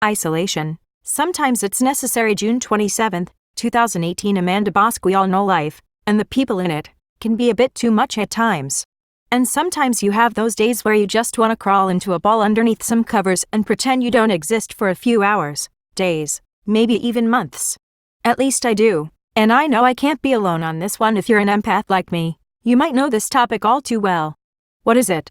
Isolation. Sometimes it's necessary. June 27, 2018. Amanda Bosk. We all know life, and the people in it, can be a bit too much at times. And sometimes you have those days where you just want to crawl into a ball underneath some covers and pretend you don't exist for a few hours, days, maybe even months. At least I do, and I know I can't be alone on this one. If you're an empath like me, you might know this topic all too well. What is it?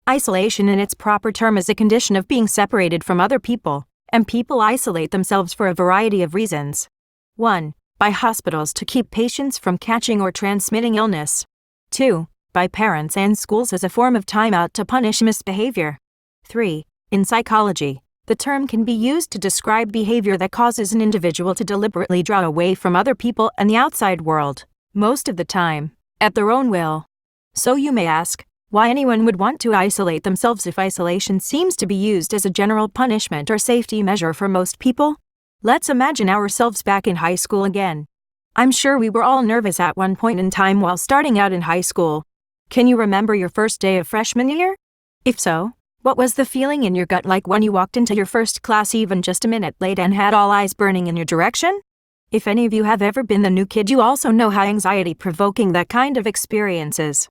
Isolation in its proper term is a condition of being separated from other people, and people isolate themselves for a variety of reasons. 1. By hospitals to keep patients from catching or transmitting illness. 2. By parents and schools as a form of timeout to punish misbehavior. 3. In psychology, the term can be used to describe behavior that causes an individual to deliberately draw away from other people and the outside world, most of the time, at their own will. So you may ask, why anyone would want to isolate themselves if isolation seems to be used as a general punishment or safety measure for most people? Let's imagine ourselves back in high school again. I'm sure we were all nervous at one point in time while starting out in high school. Can you remember your first day of freshman year? If so, what was the feeling in your gut like when you walked into your first class even just a minute late and had all eyes burning in your direction? If any of you have ever been the new kid, you also know how anxiety-provoking that kind of experience is.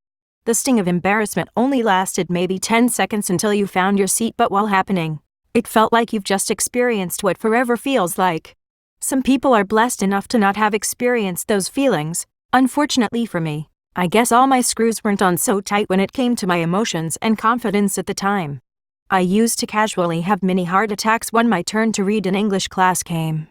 The sting of embarrassment only lasted maybe 10 seconds until you found your seat, but while happening, it felt like you've just experienced what forever feels like. Some people are blessed enough to not have experienced those feelings. Unfortunately for me, I guess all my screws weren't on so tight when it came to my emotions and confidence at the time. I used to casually have mini heart attacks when my turn to read in English class came.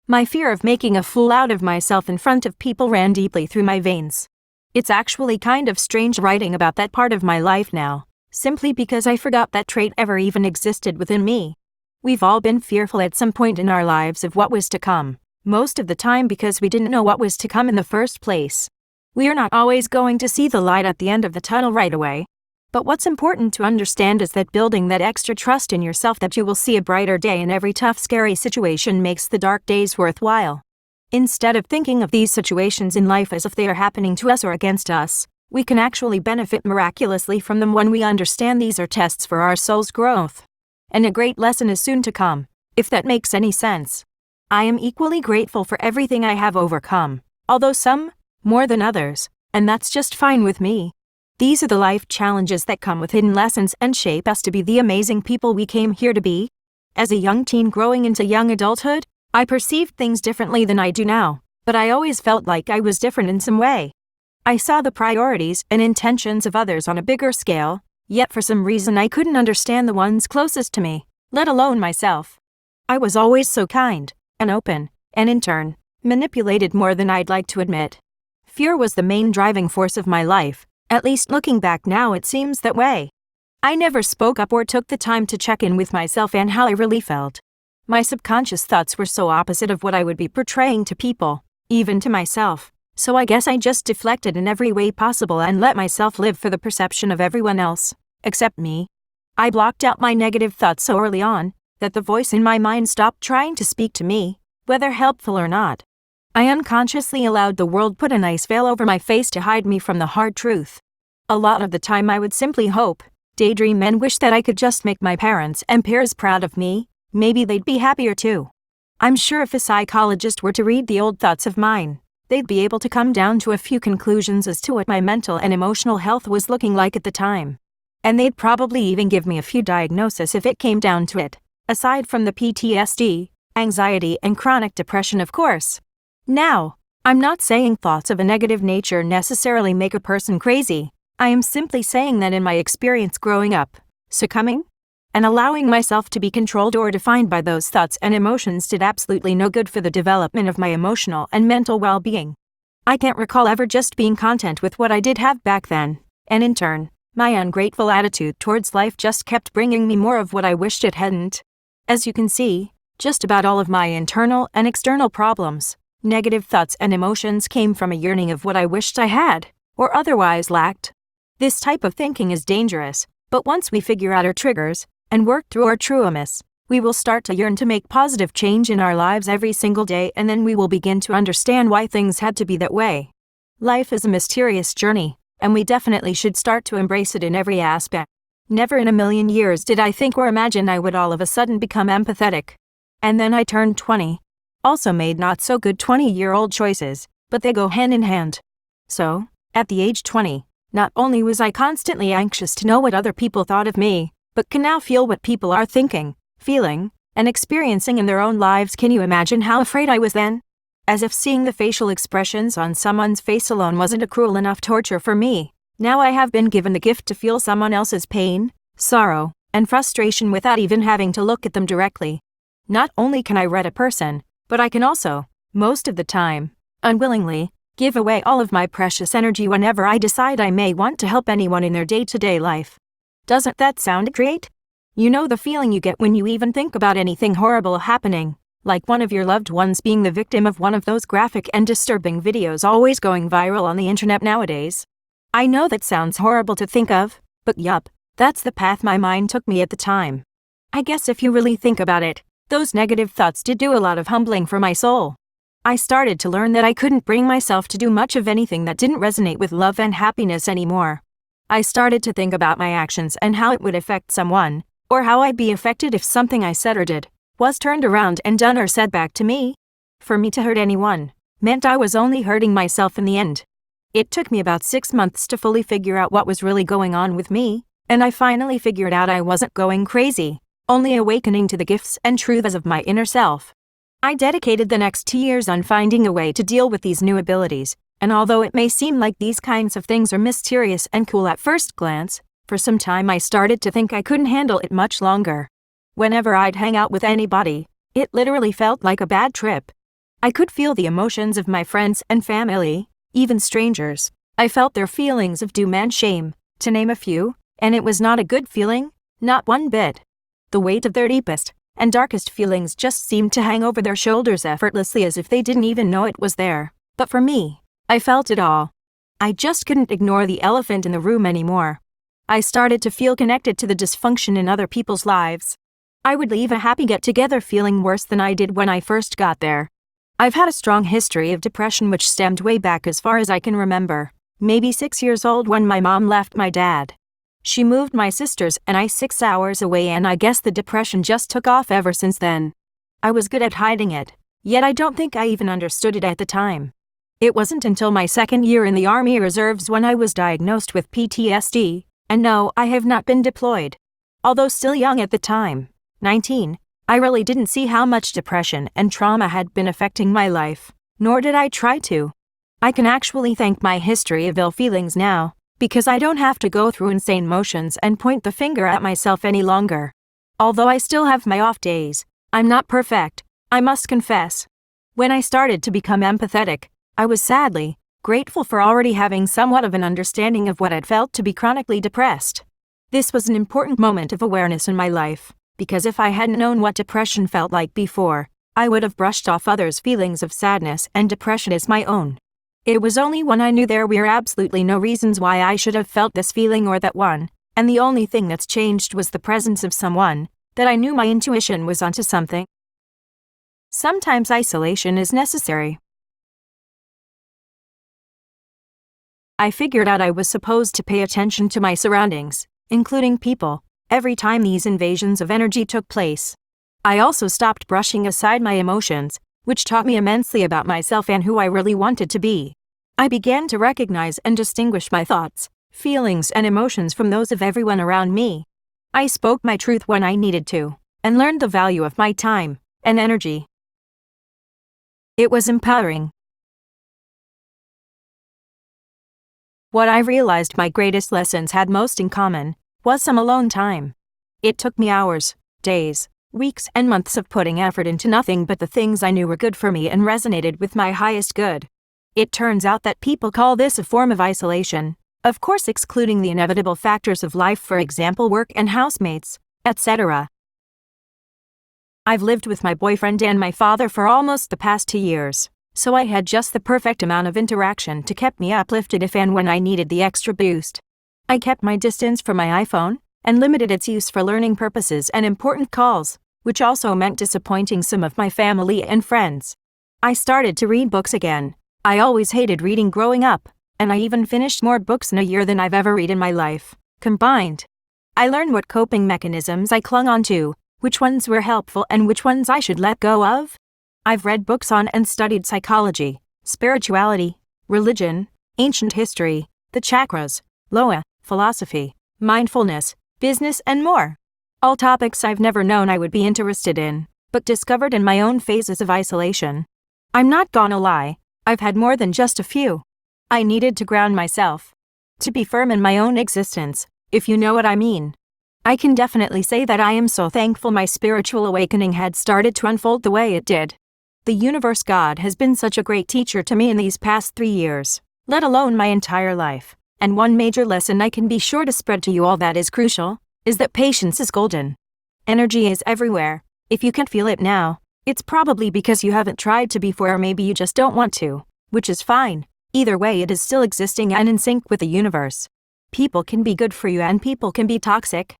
My fear of making a fool out of myself in front of people ran deeply through my veins. It's actually kind of strange writing about that part of my life now, simply because I forgot that trait ever even existed within me. We've all been fearful at some point in our lives of what was to come, most of the time because we didn't know what was to come in the first place. We are not always going to see the light at the end of the tunnel right away. But what's important to understand is that building that extra trust in yourself that you will see a brighter day in every tough, scary situation makes the dark days worthwhile. Instead of thinking of these situations in life as if they are happening to us or against us, we can actually benefit miraculously from them when we understand these are tests for our soul's growth. And a great lesson is soon to come, if that makes any sense. I am equally grateful for everything I have overcome, although some, more than others, and that's just fine with me. These are the life challenges that come with hidden lessons and shape us to be the amazing people we came here to be. As a young teen growing into young adulthood, I perceived things differently than I do now, but I always felt like I was different in some way. I saw the priorities and intentions of others on a bigger scale, yet for some reason I couldn't understand the ones closest to me, let alone myself. I was always so kind, and open, and in turn, manipulated more than I'd like to admit. Fear was the main driving force of my life, at least looking back now it seems that way. I never spoke up or took the time to check in with myself and how I really felt. My subconscious thoughts were so opposite of what I would be portraying to people, even to myself, so I guess I just deflected in every way possible and let myself live for the perception of everyone else, except me. I blocked out my negative thoughts so early on, that the voice in my mind stopped trying to speak to me, whether helpful or not. I unconsciously allowed the world put a nice veil over my face to hide me from the hard truth. A lot of the time I would simply hope, daydream and wish that I could just make my parents and peers proud of me, maybe they'd be happier too. I'm sure if a psychologist were to read the old thoughts of mine, they'd be able to come down to a few conclusions as to what my mental and emotional health was looking like at the time. And they'd probably even give me a few diagnoses if it came down to it, aside from the PTSD, anxiety and chronic depression of course. Now, I'm not saying thoughts of a negative nature necessarily make a person crazy. I am simply saying that in my experience growing up, succumbing and allowing myself to be controlled or defined by those thoughts and emotions did absolutely no good for the development of my emotional and mental well-being. I can't recall ever just being content with what I did have back then, and in turn, my ungrateful attitude towards life just kept bringing me more of what I wished it hadn't. As you can see, just about all of my internal and external problems, negative thoughts and emotions came from a yearning of what I wished I had, or otherwise lacked. This type of thinking is dangerous, but once we figure out our triggers, and work through our traumas, we will start to yearn to make positive change in our lives every single day, and then we will begin to understand why things had to be that way. Life is a mysterious journey, and we definitely should start to embrace it in every aspect. Never in a million years did I think or imagine I would all of a sudden become empathetic. And then I turned 20. Also made not so good 20-year-old choices, but they go hand in hand. So, at the age 20, not only was I constantly anxious to know what other people thought of me, but can now feel what people are thinking, feeling, and experiencing in their own lives. Can you imagine how afraid I was then? As if seeing the facial expressions on someone's face alone wasn't a cruel enough torture for me, now I have been given the gift to feel someone else's pain, sorrow, and frustration without even having to look at them directly. Not only can I read a person, but I can also, most of the time, unwillingly, give away all of my precious energy whenever I decide I may want to help anyone in their day-to-day life. Doesn't that sound great? You know the feeling you get when you even think about anything horrible happening, like one of your loved ones being the victim of one of those graphic and disturbing videos always going viral on the internet nowadays. I know that sounds horrible to think of, but yup, that's the path my mind took me at the time. I guess if you really think about it, those negative thoughts did do a lot of humbling for my soul. I started to learn that I couldn't bring myself to do much of anything that didn't resonate with love and happiness anymore. I started to think about my actions and how it would affect someone, or how I'd be affected if something I said or did was turned around and done or said back to me. For me to hurt anyone meant I was only hurting myself in the end. It took me about 6 months to fully figure out what was really going on with me, and I finally figured out I wasn't going crazy, only awakening to the gifts and truths of my inner self. I dedicated the next 2 years on finding a way to deal with these new abilities, and although it may seem like these kinds of things are mysterious and cool at first glance, for some time I started to think I couldn't handle it much longer. Whenever I'd hang out with anybody, it literally felt like a bad trip. I could feel the emotions of my friends and family, even strangers. I felt their feelings of doom and shame, to name a few, and it was not a good feeling, not one bit. The weight of their deepest and darkest feelings just seemed to hang over their shoulders effortlessly as if they didn't even know it was there. But for me, I felt it all. I just couldn't ignore the elephant in the room anymore. I started to feel connected to the dysfunction in other people's lives. I would leave a happy get-together feeling worse than I did when I first got there. I've had a strong history of depression which stemmed way back as far as I can remember, maybe 6 years old when my mom left my dad. She moved my sisters and I 6 hours away, and I guess the depression just took off ever since then. I was good at hiding it, yet I don't think I even understood it at the time. It wasn't until my second year in the Army Reserves when I was diagnosed with PTSD, and no, I have not been deployed. Although still young at the time, 19, I really didn't see how much depression and trauma had been affecting my life, nor did I try to. I can actually thank my history of ill feelings now, because I don't have to go through insane motions and point the finger at myself any longer. Although I still have my off days, I'm not perfect, I must confess. When I started to become empathetic, I was sadly grateful for already having somewhat of an understanding of what it felt to be chronically depressed. This was an important moment of awareness in my life, because if I hadn't known what depression felt like before, I would have brushed off others' feelings of sadness and depression as my own. It was only when I knew there were absolutely no reasons why I should have felt this feeling or that one, and the only thing that's changed was the presence of someone, that I knew my intuition was onto something. Sometimes isolation is necessary. I figured out I was supposed to pay attention to my surroundings, including people, every time these invasions of energy took place. I also stopped brushing aside my emotions, which taught me immensely about myself and who I really wanted to be. I began to recognize and distinguish my thoughts, feelings, and emotions from those of everyone around me. I spoke my truth when I needed to, and learned the value of my time and energy. It was empowering. What I realized my greatest lessons had most in common was some alone time. It took me hours, days, weeks, and months of putting effort into nothing but the things I knew were good for me and resonated with my highest good. It turns out that people call this a form of isolation, of course excluding the inevitable factors of life, for example work and housemates, etc. I've lived with my boyfriend and my father for almost the past 2 years, so I had just the perfect amount of interaction to keep me uplifted if and when I needed the extra boost. I kept my distance from my iPhone and limited its use for learning purposes and important calls, which also meant disappointing some of my family and friends. I started to read books again. I always hated reading growing up, and I even finished more books in a year than I've ever read in my life, combined. I learned what coping mechanisms I clung onto, Which ones were helpful and which ones I should let go of? I've read books on and studied psychology, spirituality, religion, ancient history, the chakras, Loa, philosophy, mindfulness, business, and more. All topics I've never known I would be interested in, but discovered in my own phases of isolation. I'm not gonna lie, I've had more than just a few. I needed to ground myself. To be firm in my own existence, if you know what I mean. I can definitely say that I am so thankful my spiritual awakening had started to unfold the way it did. The universe God has been such a great teacher to me in these past 3 years, let alone my entire life. And one major lesson I can be sure to spread to you all that is crucial, is that patience is golden. Energy is everywhere. If you can't feel it now, it's probably because you haven't tried to before, or maybe you just don't want to, which is fine. Either way, it is still existing and in sync with the universe. People can be good for you and people can be toxic.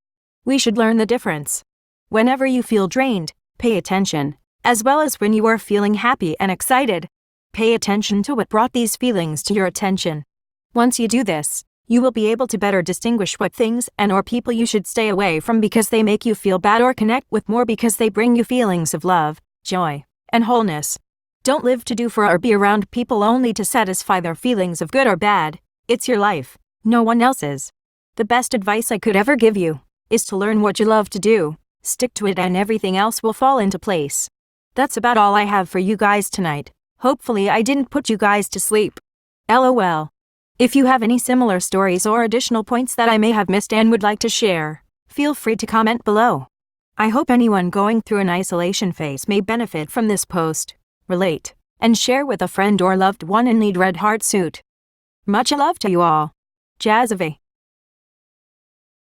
We should learn the difference. Whenever you feel drained, pay attention, as well as when you are feeling happy and excited. Pay attention to what brought these feelings to your attention. Once you do this, you will be able to better distinguish what things and or people you should stay away from because they make you feel bad, or connect with more because they bring you feelings of love, joy, and wholeness. Don't live to do for or be around people only to satisfy their feelings of good or bad. It's your life, no one else's. The best advice I could ever give you is to learn what you love to do, stick to it, and everything else will fall into place. That's about all I have for you guys tonight. Hopefully I didn't put you guys to sleep. LOL. If you have any similar stories or additional points that I may have missed and would like to share, feel free to comment below. I hope anyone going through an isolation phase may benefit from this post, relate, and share with a friend or loved one in need. Red Heart Suit. Much love to you all. Jazzavi.